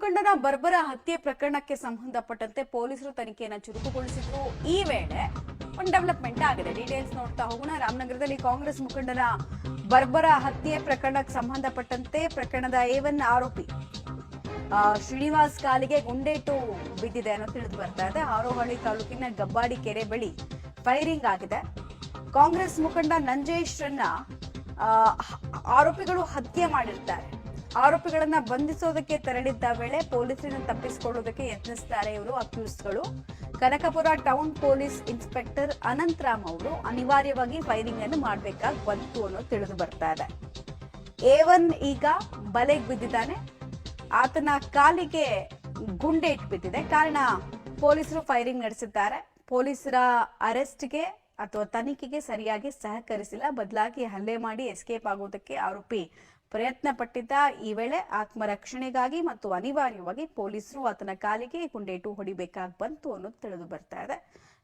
ಮುಖಂಡನ ಬರ್ಬರ ಹತ್ಯೆ ಪ್ರಕರಣಕ್ಕೆ ಸಂಬಂಧಪಟ್ಟಂತೆ ಪೊಲೀಸರು ತನಿಖೆಯನ್ನು ಚುರುಕುಗೊಳಿಸಿದ್ರು. ಈ ವೇಳೆ ಒಂದು ಡೆವಲಪ್ಮೆಂಟ್ ಆಗಿದೆ. ಡೀಟೇಲ್ಸ್ ನೋಡ್ತಾ ಹೋಗೋಣ. ರಾಮನಗರದಲ್ಲಿ ಕಾಂಗ್ರೆಸ್ ಮುಖಂಡನ ಬರ್ಬರ ಹತ್ಯೆ ಪ್ರಕರಣಕ್ಕೆ ಸಂಬಂಧಪಟ್ಟಂತೆ ಪ್ರಕರಣದ A1 ಆರೋಪಿ ಶ್ರೀನಿವಾಸ್ ಕಾಲಿಗೆ ಗುಂಡೇಟು ಬಿದ್ದಿದೆ ಅನ್ನೋ ತಿಳಿದು ಬರ್ತಾ ಇದೆ. ಹಾರೋಹಳ್ಳಿ ತಾಲೂಕಿನ ಗಬ್ಬಾಡಿ ಕೆರೆ ಬಳಿ ಫೈರಿಂಗ್ ಆಗಿದೆ. ಕಾಂಗ್ರೆಸ್ ಮುಖಂಡ ನಂಜೇಶ್ರನ್ನ ಆರೋಪಿಗಳು ಹತ್ಯೆ ಮಾಡಿರ್ತಾರೆ. ಆರೋಪಿಗಳನ್ನ ಬಂಧಿಸೋದಕ್ಕೆ ತೆರಳಿದ್ದ ವೇಳೆ ಪೊಲೀಸರನ್ನ ತಪ್ಪಿಸಿಕೊಳ್ಳೋದಕ್ಕೆ ಯತ್ನಿಸ್ತಾರೆ ಇವರು ಅಕ್ಯೂಸ್ಡ್ಗಳು. Kanakapura town police inspector Anantharam ಅವರು ಅನಿವಾರ್ಯವಾಗಿ ಫೈರಿಂಗ್ ಅನ್ನು ಮಾಡಬೇಕಾಗಿ ಬಂತು ಅನ್ನೋ ತಿಳಿದು ಬರ್ತಾ ಇದೆ. A1 ಈಗ ಬಲೆಗೆ ಬಿದ್ದಿದ್ದಾನೆ. ಆತನ ಕಾಲಿಗೆ ಗುಂಡೇಟು ಬಿದ್ದಿದೆ. ಕಾರಣ ಪೊಲೀಸರು ಫೈರಿಂಗ್ ನಡೆಸಿದ್ದಾರೆ. ಪೊಲೀಸರ ಅರೆಸ್ಟ್ಗೆ ಅಥವಾ ತನಿಖೆಗೆ ಸರಿಯಾಗಿ ಸಹಕರಿಸಿಲ್ಲ. ಬದಲಾಗಿ ಹಲ್ಲೆ ಮಾಡಿ ಎಸ್ಕೇಪ್ ಆಗೋದಕ್ಕೆ ಆರೋಪಿ ಪ್ರಯತ್ನ ಪಟ್ಟಿದ್ದ. ಈ ವೇಳೆ ಆತ್ಮರಕ್ಷಣೆಗಾಗಿ ಮತ್ತು ಅನಿವಾರ್ಯವಾಗಿ ಪೊಲೀಸರು ಆತನ ಕಾಲಿಗೆ ಗುಂಡೇಟು ಹೊಡಿಬೇಕಾಗಿ ಬಂತು ಅನ್ನೋದು ತಿಳಿದು ಬರ್ತಾ ಇದೆ.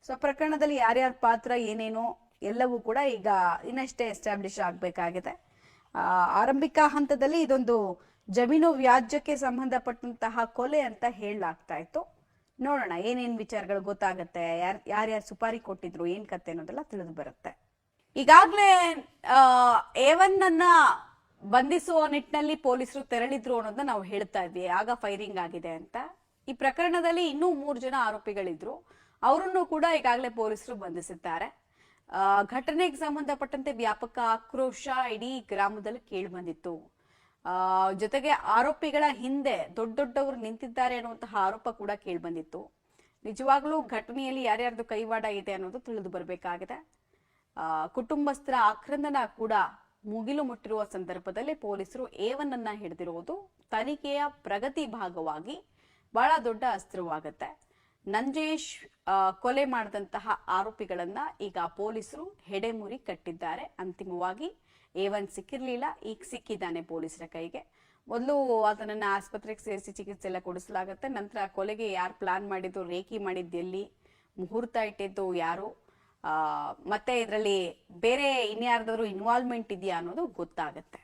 ಸೊ ಪ್ರಕರಣದಲ್ಲಿ ಯಾರ್ಯಾರ ಪಾತ್ರ ಏನೇನೋ ಎಲ್ಲವೂ ಕೂಡ ಈಗ ಇನ್ನಷ್ಟೇ ಎಸ್ಟಾಬ್ಲಿಷ್ ಆಗಬೇಕಾಗಿದೆ. ಆರಂಭಿಕ ಹಂತದಲ್ಲಿ ಇದೊಂದು ಜಮೀನು ವ್ಯಾಜ್ಯಕ್ಕೆ ಸಂಬಂಧಪಟ್ಟಂತಹ ಕೊಲೆ ಅಂತ ಹೇಳಲಾಗ್ತಾ ಇತ್ತು. ನೋಡೋಣ ಏನೇನ್ ವಿಚಾರಗಳು ಗೊತ್ತಾಗತ್ತೆ, ಯಾರ್ಯಾರು ಸುಪಾರಿ ಕೊಟ್ಟಿದ್ರು, ಏನ್ ಕತೆ ಅನ್ನೋದೆಲ್ಲ ತಿಳಿದು ಬರುತ್ತೆ. ಈಗಾಗ್ಲೇ A1 ಅನ್ನ ಬಂಧಿಸುವ ನಿಟ್ಟಿನಲ್ಲಿ ಪೊಲೀಸರು ತೆರಳಿದ್ರು ಅನ್ನೋದನ್ನ ನಾವು ಹೇಳ್ತಾ ಇದ್ವಿ. ಆಗ ಫೈರಿಂಗ್ ಆಗಿದೆ ಅಂತ. ಈ ಪ್ರಕರಣದಲ್ಲಿ ಇನ್ನೂ 3 ಜನ ಆರೋಪಿಗಳಿದ್ರು. ಅವರನ್ನು ಕೂಡ ಈಗಾಗಲೇ ಪೊಲೀಸರು ಬಂಧಿಸಿದ್ದಾರೆ. ಘಟನೆಗೆ ಸಂಬಂಧಪಟ್ಟಂತೆ ವ್ಯಾಪಕ ಆಕ್ರೋಶ ಇಡೀ ಗ್ರಾಮದಲ್ಲಿ ಕೇಳಿ ಬಂದಿತ್ತು. ಜೊತೆಗೆ ಆರೋಪಿಗಳ ಹಿಂದೆ ದೊಡ್ಡವರು ನಿಂತಿದ್ದಾರೆ ಅನ್ನುವಂತಹ ಆರೋಪ ಕೂಡ ಕೇಳಿ ಬಂದಿತ್ತು. ನಿಜವಾಗ್ಲೂ ಘಟನೆಯಲ್ಲಿ ಯಾರ್ಯಾರ್ದು ಕೈವಾಡ ಇದೆ ಅನ್ನೋದು ತಿಳಿದು ಬರಬೇಕಾಗಿದೆ. ಕುಟುಂಬಸ್ಥರ ಆಕ್ರಂದನ ಕೂಡ ಮುಗಿಲು ಮುಟ್ಟಿರುವ ಸಂದರ್ಭದಲ್ಲಿ ಪೊಲೀಸರು A1 ಅನ್ನ ಹಿಡಿದಿರುವುದು ತನಿಖೆಯ ಪ್ರಗತಿ ಭಾಗವಾಗಿ ಬಹಳ ದೊಡ್ಡ ಅಸ್ತ್ರವಾಗುತ್ತೆ. ನಂಜೇಶ್ ಕೊಲೆ ಮಾಡಿದಂತಹ ಆರೋಪಿಗಳನ್ನ ಈಗ ಪೊಲೀಸರು ಹೆಡೆಮುರಿ ಕಟ್ಟಿದ್ದಾರೆ. ಅಂತಿಮವಾಗಿ A1 ಸಿಕ್ಕಿರ್ಲಿಲ್ಲ, ಈಗ ಸಿಕ್ಕಿದ್ದಾನೆ ಪೊಲೀಸರ ಕೈಗೆ. ಮೊದಲು ಆತನನ್ನ ಆಸ್ಪತ್ರೆಗೆ ಸೇರಿಸಿ ಚಿಕಿತ್ಸೆ ಎಲ್ಲ ಕೊಡಿಸಲಾಗುತ್ತೆ. ನಂತರ ಕೊಲೆಗೆ ಯಾರು ಪ್ಲಾನ್ ಮಾಡಿದ್ದು, ರೇಖಿ ಮಾಡಿದ್ದು ಎಲ್ಲಿ, ಮುಹೂರ್ತ ಇಟ್ಟಿದ್ದು ಯಾರು, ಮತ್ತೆ ಇದರಲ್ಲಿ ಬೇರೆ ಇನ್ಯಾರ್ದಾದ್ರು ಇನ್ವಾಲ್ವ್ಮೆಂಟ್ ಇದೆಯಾ ಅನ್ನೋದು ಗೊತ್ತಾಗತ್ತೆ.